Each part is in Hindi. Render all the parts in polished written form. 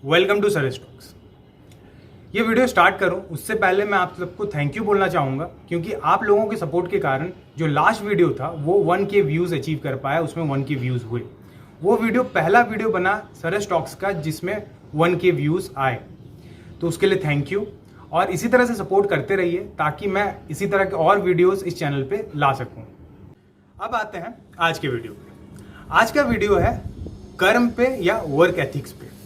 Welcome to Suresh talks. ये वीडियो स्टार्ट करूं उससे पहले मैं आप सबको थैंक यू बोलना चाहूँगा, क्योंकि आप लोगों के सपोर्ट के कारण जो लास्ट वीडियो था वो 1K व्यूज़ अचीव कर पाया, उसमें 1K व्यूज़ हुए। वो वीडियो पहला वीडियो बना सरेश टॉक्स का जिसमें 1K व्यूज़ आए, तो उसके लिए थैंक यू। और इसी तरह से सपोर्ट करते रहिए ताकि मैं इसी तरह के और वीडियोज़ इस चैनल पर ला सकूँ। अब आते हैं आज के वीडियो पे। आज का वीडियो है कर्म पे या वर्क एथिक्स पे।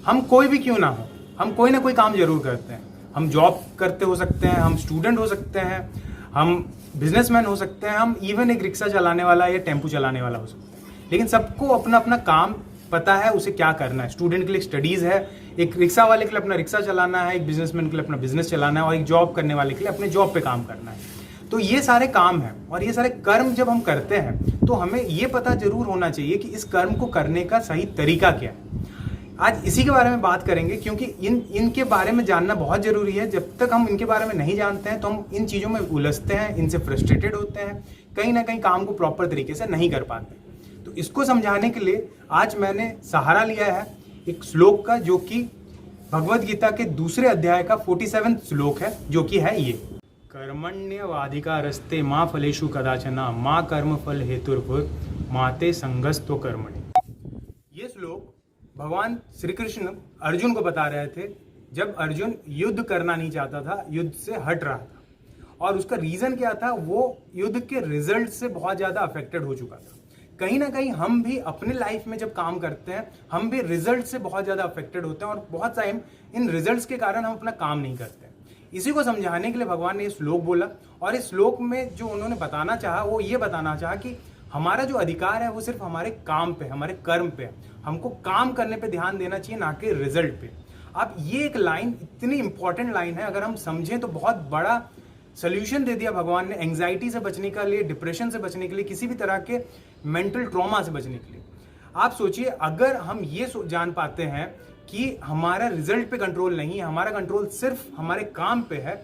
हम कोई भी क्यों ना हो, हम कोई ना कोई काम जरूर करते हैं। हम जॉब करते हो सकते हैं, हम स्टूडेंट हो सकते हैं, हम बिजनेसमैन हो सकते हैं, हम इवन एक रिक्शा चलाने वाला या टेम्पू चलाने वाला हो सकते हैं। लेकिन सबको अपना अपना काम पता है, उसे क्या करना है। स्टूडेंट के लिए स्टडीज़ है, एक रिक्शा वाले के लिए अपना रिक्शा चलाना है, एक बिजनेसमैन के लिए अपना बिजनेस चलाना है, और एक जॉब करने वाले के लिए अपने जॉब पे काम करना है। तो ये सारे काम हैं और ये सारे कर्म जब हम करते हैं तो हमें ये पता जरूर होना चाहिए कि इस कर्म को करने का सही तरीका क्या है। आज इसी के बारे में बात करेंगे, क्योंकि इनके बारे में जानना बहुत जरूरी है। जब तक हम इनके बारे में नहीं जानते हैं तो हम इन चीज़ों में उलझते हैं, इनसे फ्रस्ट्रेटेड होते हैं, कहीं ना कहीं काम को प्रॉपर तरीके से नहीं कर पाते। तो इसको समझाने के लिए आज मैंने सहारा लिया है एक श्लोक का, जो कि भगवद गीता के दूसरे अध्याय का 47 श्लोक है, जो कि है ये: कर्मण्यवाधिकारस्ते माँ फलेषु कदाचना माँ कर्म फल हेतुर्भुर माते संगस्तो कर्मणि। ये श्लोक भगवान श्री कृष्ण अर्जुन को बता रहे थे जब अर्जुन युद्ध करना नहीं चाहता था, युद्ध से हट रहा था। और उसका रीजन क्या था? वो युद्ध के रिजल्ट से बहुत ज्यादा अफेक्टेड हो चुका था। कहीं ना कहीं हम भी अपने लाइफ में जब काम करते हैं हम भी रिजल्ट से बहुत ज्यादा अफेक्टेड होते हैं, और बहुत टाइम इन रिजल्ट्स के कारण हम अपना काम नहीं करते हैं। इसी को समझाने के लिए भगवान ने ये श्लोक बोला, और इस श्लोक में जो उन्होंने बताना चाहा वो ये बताना चाहा कि हमारा जो अधिकार है वो सिर्फ हमारे काम पे, हमारे कर्म पे है। हमको काम करने पे ध्यान देना चाहिए, ना कि रिजल्ट पे। अब ये एक लाइन इतनी इंपॉर्टेंट लाइन है, अगर हम समझें तो बहुत बड़ा सोल्यूशन दे दिया भगवान ने एंग्जाइटी से बचने के लिए, डिप्रेशन से बचने के लिए, किसी भी तरह के मेंटल ट्रॉमा से बचने के लिए। आप सोचिए, अगर हम ये जान पाते हैं कि हमारा रिजल्ट पे कंट्रोल नहीं है, हमारा कंट्रोल सिर्फ हमारे काम पे है,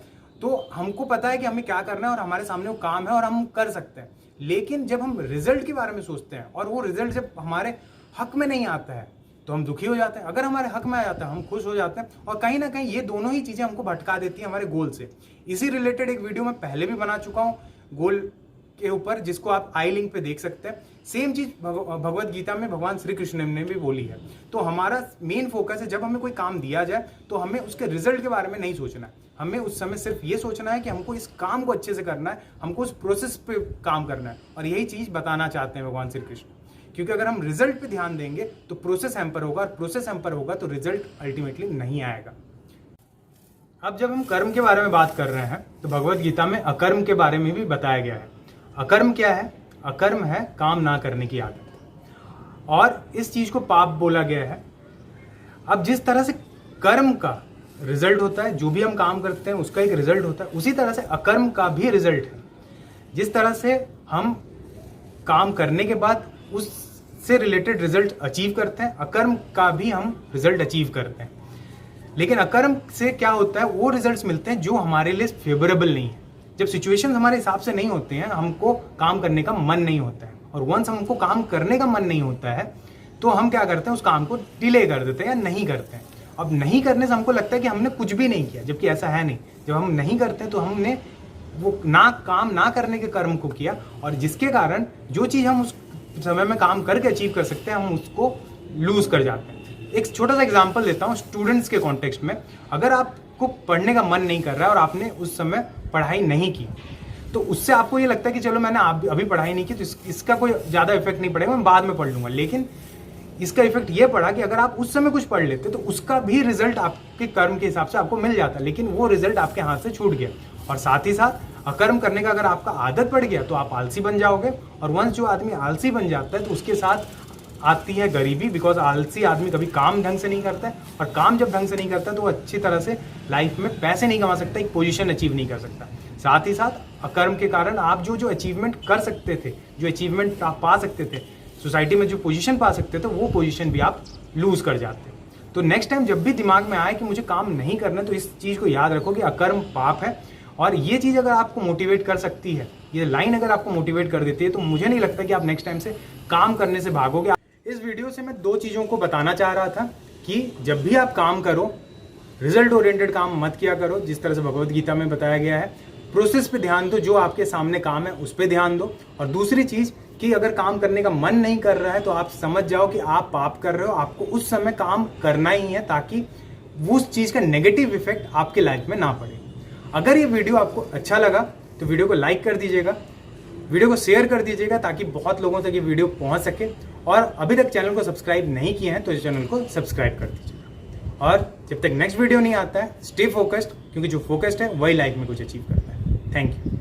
तो हमको पता है कि हमें क्या करना है और हमारे सामने वो काम है और हम कर सकते हैं। लेकिन जब हम रिजल्ट के बारे में सोचते हैं और वो रिजल्ट जब हमारे हक में नहीं आता है तो हम दुखी हो जाते हैं। अगर हमारे हक में आ जाता है हम खुश हो जाते हैं, और कहीं ना कहीं ये दोनों ही चीजें हमको भटका देती हैं हमारे गोल से। इसी रिलेटेड एक वीडियो मैं पहले भी बना चुका हूँ गोल के ऊपर, जिसको आप आई लिंक पे देख सकते हैं। सेम चीज भगवद गीता में भगवान श्री कृष्ण ने भी बोली है। तो हमारा मेन फोकस है, जब हमें कोई काम दिया जाए तो हमें उसके रिजल्ट के बारे में नहीं सोचना है। हमें उस समय सिर्फ ये सोचना है कि हमको इस काम को अच्छे से करना है, हमको उस प्रोसेस पे काम करना है। और यही चीज बताना चाहते हैं भगवान श्री कृष्ण, क्योंकि अगर हम रिजल्ट पे ध्यान देंगे तो प्रोसेस हैम्पर होगा, और प्रोसेस हैम्पर होगा तो रिजल्ट अल्टीमेटली नहीं आएगा। अब जब हम कर्म के बारे में बात कर रहे हैं तो भगवद गीता में अकर्म के बारे में भी बताया गया है। अकर्म क्या है? अकर्म है काम ना करने की आदत, और इस चीज को पाप बोला गया है। अब जिस तरह से कर्म का रिजल्ट होता है, जो भी हम काम करते हैं उसका एक रिजल्ट होता है, उसी तरह से अकर्म का भी रिजल्ट है। जिस तरह से हम काम करने के बाद उससे रिलेटेड रिजल्ट अचीव करते हैं, अकर्म का भी हम रिजल्ट अचीव करते हैं। लेकिन अकर्म से क्या होता है? वो रिजल्ट्स मिलते हैं जो हमारे लिए फेवरेबल नहीं है। जब सिचुएशन हमारे हिसाब से नहीं होते हैं, हमको काम करने का मन नहीं होता है, और वंस हमको काम करने का मन नहीं होता है तो हम क्या करते हैं? उस काम को डिले कर देते हैं या नहीं करते हैं। अब नहीं करने से हमको लगता है कि हमने कुछ भी नहीं किया, जबकि ऐसा है नहीं। जब हम नहीं करते तो हमने वो काम ना करने के कर्म को किया, और जिसके कारण जो चीज़ हम उस समय में काम करके अचीव कर सकते हैं हम उसको लूज कर जाते हैं। एक छोटा सा एग्जांपल देता हूँ स्टूडेंट्स के कॉन्टेक्स्ट में। अगर आपको पढ़ने का मन नहीं कर रहा है और आपने उस समय पढ़ाई नहीं की, तो उससे आपको ये लगता है कि चलो मैंने अभी पढ़ाई नहीं की तो इसका कोई ज़्यादा इफेक्ट नहीं पड़ेगा, मैं बाद में पढ़ लूंगा। लेकिन इसका इफेक्ट ये पड़ा कि अगर आप उस समय कुछ पढ़ लेते तो उसका भी रिजल्ट आपके कर्म के हिसाब से आपको मिल जाता, लेकिन वो रिजल्ट आपके हाथ से छूट गया। और साथ ही साथ अकर्म करने का अगर आपका आदत पड़ गया तो आप आलसी बन जाओगे, और वंस जो आदमी आलसी बन जाता है तो उसके साथ आती है गरीबी, बिकॉज आलसी आदमी कभी काम ढंग से नहीं करता है, और काम जब ढंग से नहीं करता तो वो अच्छी तरह से लाइफ में पैसे नहीं कमा सकता, एक पोजीशन अचीव नहीं कर सकता। साथ ही साथ अकर्म के कारण आप जो अचीवमेंट कर सकते थे, जो अचीवमेंट आप पा सकते थे, सोसाइटी में जो पोजीशन पा सकते थे, वो पोजीशन भी आप लूज कर जाते। तो नेक्स्ट टाइम जब भी दिमाग में आए कि मुझे काम नहीं करना, तो इस चीज़ को याद रखो कि अकर्म पाप है। और ये चीज़ अगर आपको मोटिवेट कर सकती है, ये लाइन अगर आपको मोटिवेट कर देती है, तो मुझे नहीं लगता कि आप नेक्स्ट टाइम से काम करने से भागोगे। इस वीडियो से मैं दो चीज़ों को बताना चाह रहा था। कि जब भी आप काम करो, रिजल्ट ओरिएंटेड काम मत किया करो, जिस तरह से भगवत गीता में बताया गया है। प्रोसेस पे ध्यान दो, जो आपके सामने काम है उस पर ध्यान दो। और दूसरी चीज कि अगर काम करने का मन नहीं कर रहा है तो आप समझ जाओ कि आप पाप कर रहे हो, आपको उस समय काम करना ही है ताकि उस चीज का नेगेटिव इफेक्ट आपके लाइफ में ना पड़े। अगर ये वीडियो आपको अच्छा लगा तो वीडियो को लाइक कर दीजिएगा, वीडियो को शेयर कर दीजिएगा ताकि बहुत लोगों तक ये वीडियो पहुंच सके। और अभी तक चैनल को सब्सक्राइब नहीं किए हैं तो इस चैनल को सब्सक्राइब कर दीजिएगा। और जब तक नेक्स्ट वीडियो नहीं आता है, स्टे फोकस्ड, क्योंकि जो फोकस्ड है वही लाइफ में कुछ अचीव करता है। Thank you.